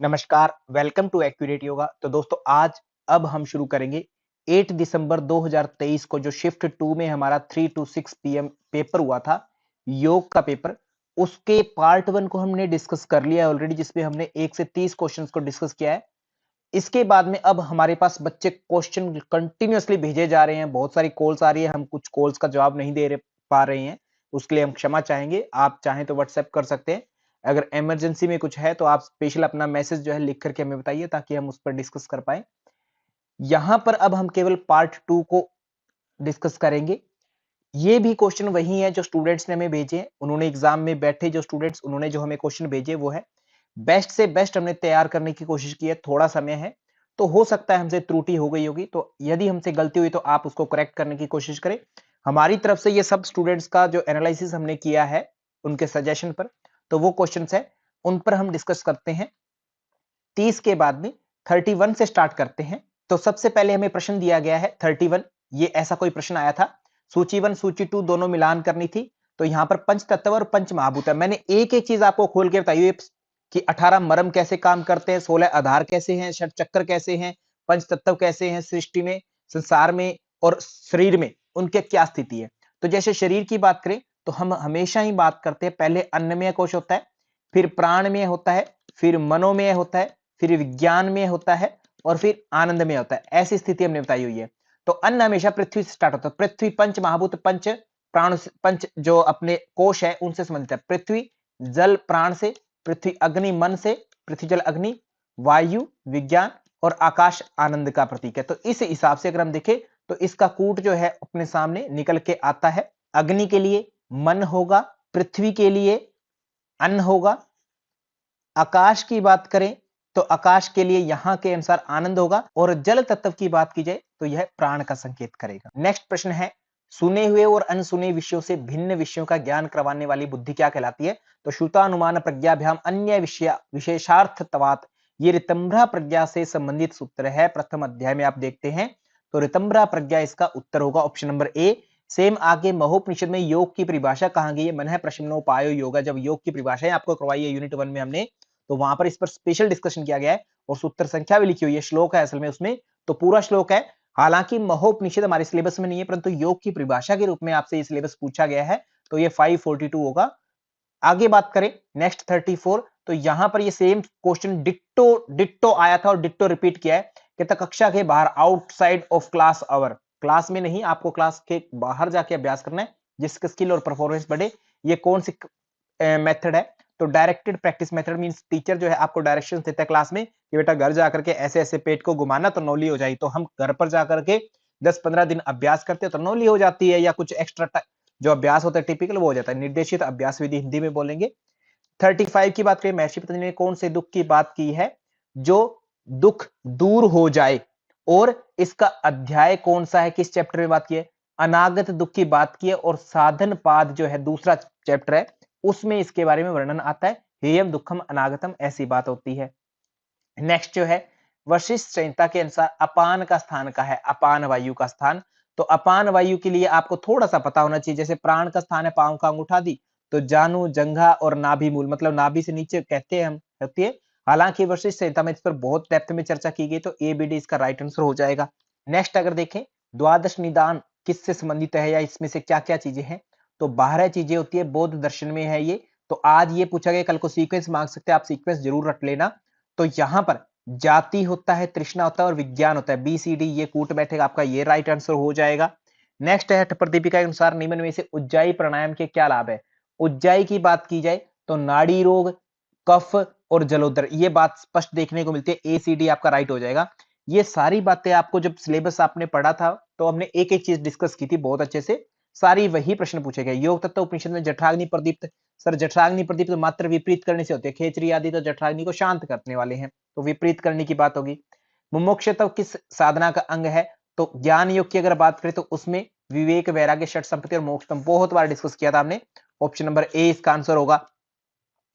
नमस्कार, welcome to accurate yoga. तो दोस्तों आज अब हम शुरू करेंगे 8 दिसंबर 2023 को जो शिफ्ट 2 में हमारा 3 टू 6 पीएम पेपर हुआ था, योग का पेपर, उसके पार्ट 1 को हमने डिस्कस कर लिया है ऑलरेडी, जिसमें हमने 1 से 30 क्वेश्चंस को डिस्कस किया है। इसके बाद में अब हमारे पास बच्चे क्वेश्चन कंटिन्यूअसली भेजे जा रहे हैं, बहुत सारी कॉल्स आ रही है, हम कुछ कॉल्स का जवाब नहीं दे पा रहे हैं, उसके लिए हम क्षमा चाहेंगे। आप चाहें तो व्हाट्सएप कर सकते हैं। अगर इमरजेंसी में कुछ है तो आप स्पेशल अपना मैसेज जो है लिख करके हमें बताइए ताकि हम उस पर डिस्कस कर पाए। यहाँ पर अब हम केवल पार्ट 2 को डिस्कस करेंगे। ये भी क्वेश्चन वही है जो स्टूडेंट्स ने हमें भेजे हैं। उन्होंने एग्जाम में बैठे जो स्टूडेंट्स उन्होंने जो हमें क्वेश्चन भेजे वो है बेस्ट से बेस्ट हमने तैयार करने की कोशिश की है। थोड़ा समय है तो हो सकता है हमसे त्रुटि हो गई होगी, तो यदि हमसे गलती हुई तो आप उसको करेक्ट करने की कोशिश करें। हमारी तरफ से ये सब स्टूडेंट्स का जो एनालिसिस हमने किया है उनके सजेशन पर, तो वो क्वेश्चंस है उन पर हम डिस्कस करते हैं। 30 के बाद में 31 से स्टार्ट करते हैं। तो सबसे पहले हमें प्रश्न दिया गया है 31। ये ऐसा कोई प्रश्न आया था, सूची 1 सूची 2 दोनों मिलान करनी थी। तो यहाँ पर पंच तत्व और पंच महाभूत है। मैंने एक एक चीज आपको खोल के बताई कि 18 मरम कैसे काम करते हैं, 16 आधार कैसे हैं, षट चक्र कैसे हैं, पंच तत्व कैसे हैं सृष्टि में, संसार में और शरीर में उनके क्या स्थिति है। तो जैसे शरीर की बात करें तो हम हमेशा ही बात करते हैं, पहले अन्नमय कोश होता है, फिर प्राणमय होता है, फिर मनोमय होता है, फिर विज्ञान में होता है और फिर आनंद में होता है। ऐसी स्थिति हमने बताई हुई है। तो अन्न हमेशा पृथ्वी से स्टार्ट होता है। पृथ्वी पंच महाभूत पंच प्राण पंच जो अपने कोश है उनसे संबंधित है। पृथ्वी जल प्राण से, पृथ्वी अग्नि मन से, पृथ्वी जल अग्नि वायु विज्ञान और आकाश आनंद का प्रतीक है। तो इस हिसाब से अगर हम देखें तो इसका कूट जो है अपने सामने निकल के आता है। अग्नि के लिए मन होगा, पृथ्वी के लिए अन्न होगा, आकाश की बात करें तो आकाश के लिए यहां के अनुसार आनंद होगा और जल तत्व की बात की जाए तो यह प्राण का संकेत करेगा। नेक्स्ट प्रश्न है, सुने हुए और अनसुने विषयों से भिन्न विषयों का ज्ञान करवाने वाली बुद्धि क्या कहलाती है? तो श्रुतानुमान प्रज्ञाभ्याम अन्य विषय विशेषार्थत्वात्, ये ऋतंभ्रा प्रज्ञा से संबंधित सूत्र है। प्रथम अध्याय में आप देखते हैं तो ऋतंभ्रा प्रज्ञा इसका उत्तर होगा ऑप्शन नंबर ए। सेम आगे महोपनिषद में योग की परिभाषा कहां गई है? मन है प्रश्नोपायो योगा। जब योग की परिभाषाएं आपको करवाई है यूनिट 1 में हमने, तो वहां पर इस पर स्पेशल डिस्कशन किया गया है और सूत्र संख्या भी लिखी हुई है, श्लोक है असल में उसमें, तो पूरा श्लोक है। हालांकि महोपनिषद हमारे सिलेबस में नहीं है, परंतु योग की परिभाषा के रूप में आपसे ये सिलेबस पूछा गया है, तो ये 542 होगा। आगे बात करें नेक्स्ट 34, तो यहां पर ये सेम क्वेश्चन डिट्टो डिट्टो आया था और डिट्टो रिपीट किया है। कहता कक्षा के बाहर outside of class hour, class में नहीं, आपको क्लास के बाहर जाके अभ्यास करना है जिसका स्किल और परफॉर्मेंस बढ़े। ये कौन सी मेथड है? तो directed practice method means teacher जो है आपको डायरेक्शंस देता है क्लास में कि बेटा घर जाकर के ऐसे ऐसे पेट को घुमाना तो नौली हो जाएगी। तो हम घर पर जाकर के 10-15 दिन अभ्यास करते हैं तो नौली हो जाती है, या कुछ एक्स्ट्रा जो अभ्यास होता है टिपिकल वो हो जाता है। निर्देशित अभ्यास विधि हिंदी में बोलेंगे। 35 की बात करें, महर्षि पतंजलि ने कौन से दुख की बात की है? जो दुख दूर हो जाए। और इसका अध्याय कौन सा है, किस चैप्टर में बात की है? अनागत दुख की बात की है और साधन पाद जो है दूसरा चैप्टर है उसमें इसके बारे में वर्णन आता है। हेयम दुखम अनागतम ऐसी बात होती है। नेक्स्ट जो है वशिष्ठ संहिता के अनुसार अपान का स्थान का है, अपान वायु का स्थान। तो अपान वायु के लिए आपको थोड़ा सा पता होना चाहिए। जैसे प्राण का स्थान है पांव का अंगूठा दी, तो जानू जंघा और नाभि मूल, मतलब नाभि से नीचे कहते हैं हम, होती है। हालांकि वशिष्ठ संहिता में इस पर बहुत डेप्थ में चर्चा की गई, तो ए बी डी इसका राइट आंसर हो जाएगा। नेक्स्ट अगर देखें द्वादश निदान किससे संबंधित है या इसमें से क्या क्या चीजें हैं, तो 12 चीजें होती है, बौद्ध दर्शन में है ये। तो आज ये पूछा गया, कल को सीक्वेंस मांग सकते हैं, आप सीक्वेंस जरूर रख लेना। तो यहां पर जाति होता है, तृष्णा होता है और विज्ञान होता है, बी सी डी ये कूट बैठेगा, आपका ये राइट आंसर हो जाएगा। नेक्स्ट है प्रदीपिका के अनुसार निम्न में से उज्जाई प्राणायाम के क्या लाभ है? उज्जाई की बात की जाए तो नाड़ी रोग, कफ और जलोदर, ये बात स्पष्ट देखने को मिलती है। ए सी डी आपका राइट हो जाएगा। ये सारी बातें आपको जब सिलेबस आपने पढ़ा था तो हमने एक एक चीज डिस्कस की थी बहुत अच्छे से, सारी वही प्रश्न पूछे गए। योग तत्व उपनिषद में जठराग्नि प्रदीप्त, सर जठराग्नि प्रदीप्त मात्र विपरीत करने से होते हैं, खेचरी आदि तो जठराग्नि को शांत करने वाले हैं, तो विपरीत करने की बात होगी। मुमुक्षुत्व किस साधना का अंग है? तो ज्ञान योग की अगर बात करें तो उसमें विवेक वैराग्य षट संपत्ति और मोक्ष बहुत बार डिस्कस किया था हमने। ऑप्शन नंबर ए इसका आंसर होगा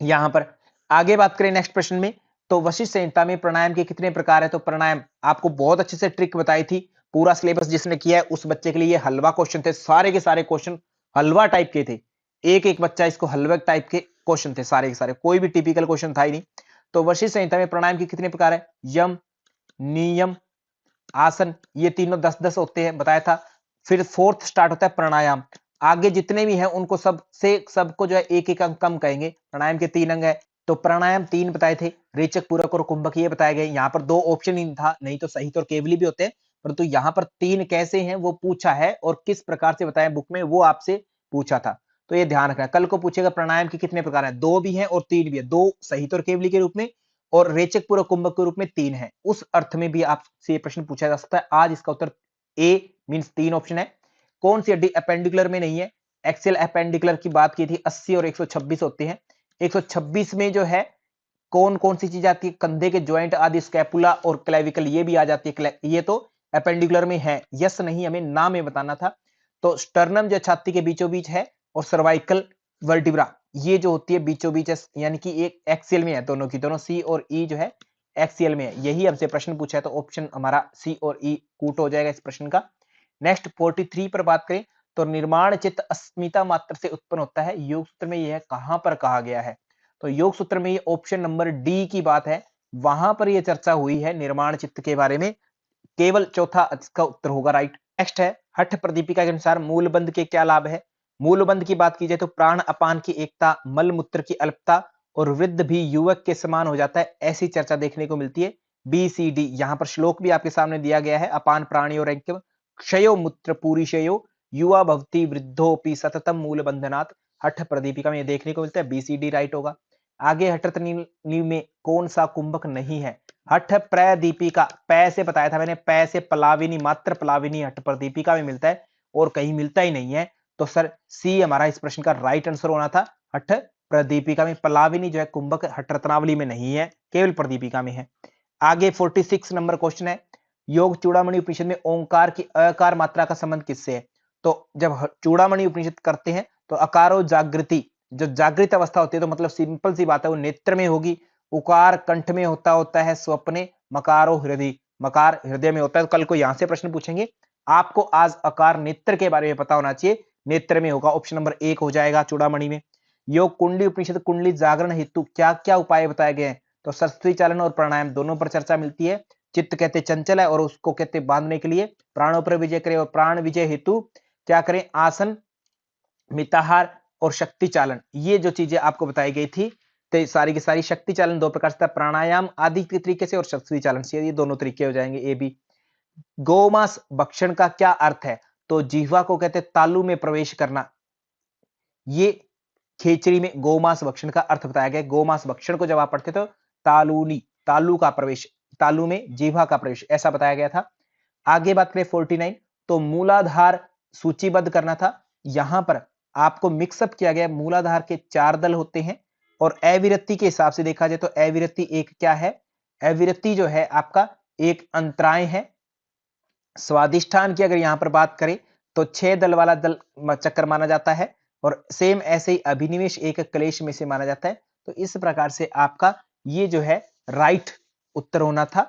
यहां पर। आगे बात करें नेक्स्ट प्रश्न में, तो वशिष्ठ संहिता में प्राणायाम के कितने प्रकार है? तो प्राणायाम आपको बहुत अच्छे से ट्रिक बताई थी, पूरा सिलेबस जिसने किया है उस बच्चे के लिए ये हलवा क्वेश्चन थे, सारे के सारे क्वेश्चन हलवा टाइप के थे। एक एक बच्चा इसको हलवा टाइप के क्वेश्चन थे सारे के सारे, कोई भी टिपिकल क्वेश्चन था ही नहीं। तो वशिष्ठ संहिता में प्राणायाम के कितने प्रकार है? यम, नियम, आसन, ये तीनों 10-10 होते हैं, बताया था। फिर फोर्थ स्टार्ट होता है प्राणायाम। आगे जितने भी हैं उनको सबको जो है एक-एक अंग कम कहेंगे। प्राणायाम के 3 अंग है, तो प्राणायाम 3 बताए थे, रेचक, पूरक और कुंभक ये बताए गए। यहाँ पर 2 ऑप्शन ही था, नहीं तो सहित और केवली भी होते हैं, परंतु यहाँ पर 3 कैसे हैं वो पूछा है और किस प्रकार से बताया बुक में वो आपसे पूछा था। तो ये ध्यान रखना, कल को पूछेगा प्राणायाम के कितने प्रकार हैं, 2 भी हैं और 3 भी है, 2 सहित और केवली के रूप में और रेचक, पूरक, कुंभक के रूप में 3 है। उस अर्थ में भी आपसे ये प्रश्न पूछा जा सकता है। आज इसका उत्तर ए मींस 3 ऑप्शन है। कौन सी हड्डी एपेंडिकुलर में नहीं है? एक्सियल एपेंडिकुलर की बात की थी, 80 और 126 होते हैं। 126 में जो है कौन-कौन सी चीज आती है? कंधे के जॉइंट आदि, स्कैपुला और क्लेविकल ये भी आ जाती है। ये तो एपेंडिकुलर में है, यस नहीं, हमें ना में बताना था। तो स्टर्नम जो छाती के बीचों बीच है और सर्वाइकल वर्टिब्रा ये जो होती है बीचों बीच, यानी कि एक एक्सियल में है, दोनों की दोनों सी और ई जो है एक्सियल में है। यही हमसे प्रश्न पूछा है, तो ऑप्शन हमारा सी और ई कूट हो जाएगा इस प्रश्न का। नेक्स्ट 43 पर बात करें तो निर्माण चित्त अस्मिता मात्र से उत्पन्न होता है, योग सूत्र में यह कहां पर कहा गया है? तो योग सूत्र में ये ऑप्शन नंबर डी की बात है, वहां पर यह चर्चा हुई है निर्माण चित्त के बारे में। केवल चौथा इसका उत्तर होगा राइट। नेक्स्ट है हठ प्रदीपिका के अनुसार मूलबंध के क्या लाभ है? मूलबंध की बात की जाए तो प्राण अपान की एकता, मल मूत्र की अल्पता और वृद्ध भी युवक के समान हो जाता है, ऐसी चर्चा देखने को मिलती है। बी सी डी, यहाँ पर श्लोक भी आपके सामने दिया गया है, अपान प्राणी और क्षयो मूत्र पूरिशयो युवा भवती वृद्धोपि सततम मूल बंधनात्, हठ प्रदीपिका में देखने को मिलता है। बी सी डी राइट होगा। आगे हठत नीव में कौन सा कुंभक नहीं है? हठ प्रदीपिका, पै से बताया था मैंने, पै से पलाविनी, मात्र पलाविनी हठ प्रदीपिका में मिलता है और कहीं मिलता ही नहीं है। तो सर सी हमारा इस प्रश्न का राइट आंसर होना था। हठ प्रदीपिका में पलाविनी जो है कुंभक हठ रत्नावली में नहीं है, केवल प्रदीपिका में है। आगे 46 नंबर क्वेश्चन है, योग चूड़ामणि उपनिषद में ओंकार की अकार मात्रा का संबंध किससे है? तो जब चूड़ामणि उपनिषद करते हैं तो अकारो जागृति, जो जागृत अवस्था होती है, तो मतलब सिंपल सी बात है वो नेत्र में होगी, उकार कंठ में होता है स्वप्ने, मकारो हृदय, मकार हृदय में होता है। तो कल को यहां से प्रश्न पूछेंगे, आपको आज अकार नेत्र के बारे में पता होना चाहिए, नेत्र में होगा, ऑप्शन नंबर 1 हो जाएगा चूड़ामणि में। योग कुंडली उपनिषद कुंडली जागरण हेतु क्या क्या उपाय बताए गए हैं? तो सरस्वती चालन और प्राणायाम दोनों पर चर्चा मिलती है। चित्त कहते चंचल है और उसको कहते बांधने के लिए प्राणों पर विजय करें, और प्राण विजय हेतु क्या करें? आसन, मिताहार और शक्ति चालन, ये जो चीजें आपको बताई गई थी, तो सारी की सारी शक्ति चालन 2 प्रकार से था, प्राणायाम आदि के तरीके से और शक्ति चालन से, ये दोनों तरीके हो जाएंगे ए बी। गोमांस भक्षण का क्या अर्थ है? तो जिह्वा को कहते हैं तालू में प्रवेश करना, ये खेचरी में गोमांस भक्षण का अर्थ बताया गया। गोमांस भक्षण को जब आप पढ़ते तो तालूनी, तालू का प्रवेश, तालू में जीवा का प्रवेश, ऐसा बताया गया था। आगे बात करें 49, तो मूलाधार सूचीबद्ध करना था। यहां पर आपको मिक्सअप किया गया, मूलाधार के 4 दल होते हैं और अविरति के हिसाब से देखा जाए तो अविरति एक क्या है? अविरति जो है आपका एक अंतराय है। स्वादिष्ठान की अगर यहां पर बात करें तो 6 दल वाला दल चक्कर माना जाता है और सेम ऐसे ही अभिनिवेश एक क्लेश में से माना जाता है। तो इस प्रकार से आपका ये जो है राइट उत्तर होना था,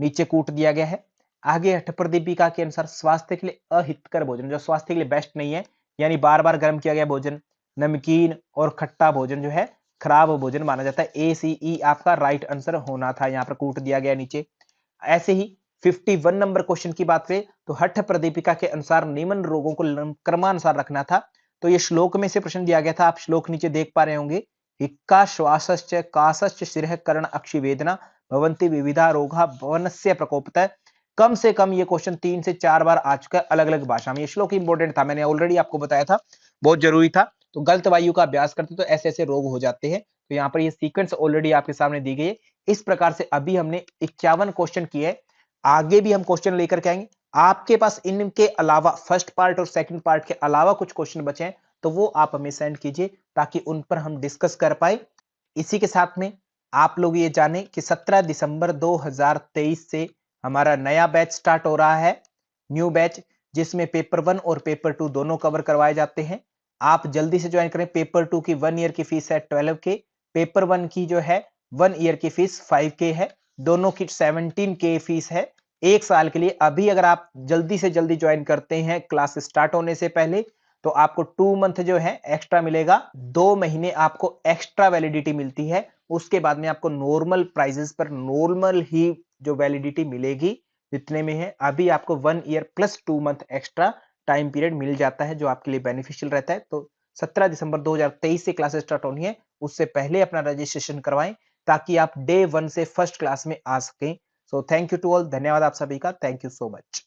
नीचे कूट दिया गया है। आगे हठ प्रदीपिका के अनुसार स्वास्थ्य के लिए अहितकर भोजन, जो स्वास्थ्य के लिए बेस्ट नहीं है, यानी बार बार गर्म किया गया भोजन, नमकीन और खट्टा भोजन जो है खराब भोजन माना जाता है। ए सी ई आपका राइट आंसर होना था, यहाँ पर कूट दिया गया नीचे। ऐसे ही 51 नंबर क्वेश्चन की बात करें तो हठ प्रदीपिका के अनुसार निम्न रोगों को क्रमानुसार रखना था। तो ये श्लोक में से प्रश्न दिया गया था, आप श्लोक नीचे देख पा रहे होंगे। हिक्का श्वासश्च कासश्च शिरः कर्ण अक्षि वेदना भवन्ति विविधा रोगा भवनस्य प्रकोपतः। कम से कम ये क्वेश्चन 3 से 4 बार आ चुका है अलग अलग भाषा में। ये श्लोक इंपॉर्टेंट था, मैंने ऑलरेडी आपको बताया था, बहुत जरूरी था। तो गलत वायु का अभ्यास करते तो ऐसे ऐसे रोग हो जाते हैं। तो यहाँ पर ये सीक्वेंस ऑलरेडी आपके सामने दी गई है। इस प्रकार से अभी हमने 51 क्वेश्चन किए, आगे भी हम क्वेश्चन लेकर के आएंगे। आपके पास इनके अलावा फर्स्ट पार्ट और सेकंड पार्ट के अलावा कुछ क्वेश्चन बचे हैं तो वो आप हमें सेंड कीजिए ताकि उन पर हम डिस्कस कर पाए। इसी के साथ में आप लोग ये जाने कि 17 दिसंबर 2023 से हमारा नया बैच स्टार्ट हो रहा है, न्यू बैच, जिसमें पेपर 1 और पेपर 2 दोनों कवर करवाए जाते हैं। आप जल्दी से ज्वाइन करें। पेपर 2 की 1 ईयर की फीस है 12 के, पेपर 1 की जो है 1 ईयर की फीस 5 के है, दोनों की 17 के फीस है 1 साल के लिए। अभी अगर आप जल्दी से जल्दी ज्वाइन करते हैं क्लास स्टार्ट होने से पहले तो आपको 2 मंथ जो है एक्स्ट्रा मिलेगा, 2 महीने आपको एक्स्ट्रा वैलिडिटी मिलती है, उसके बाद में आपको नॉर्मल प्राइजेस पर नॉर्मल ही जो वैलिडिटी मिलेगी जितने में है। अभी आपको 1 year plus 2 month extra time period मिल जाता है जो आपके लिए बेनिफिशियल रहता है। तो 17 दिसंबर 2023 से क्लासेस स्टार्ट होनी है, उससे पहले अपना रजिस्ट्रेशन करवाएं ताकि आप डे 1 से फर्स्ट क्लास में आ सकें। So thank you to all, धन्यवाद आप सभी का, थैंक यू सो मच।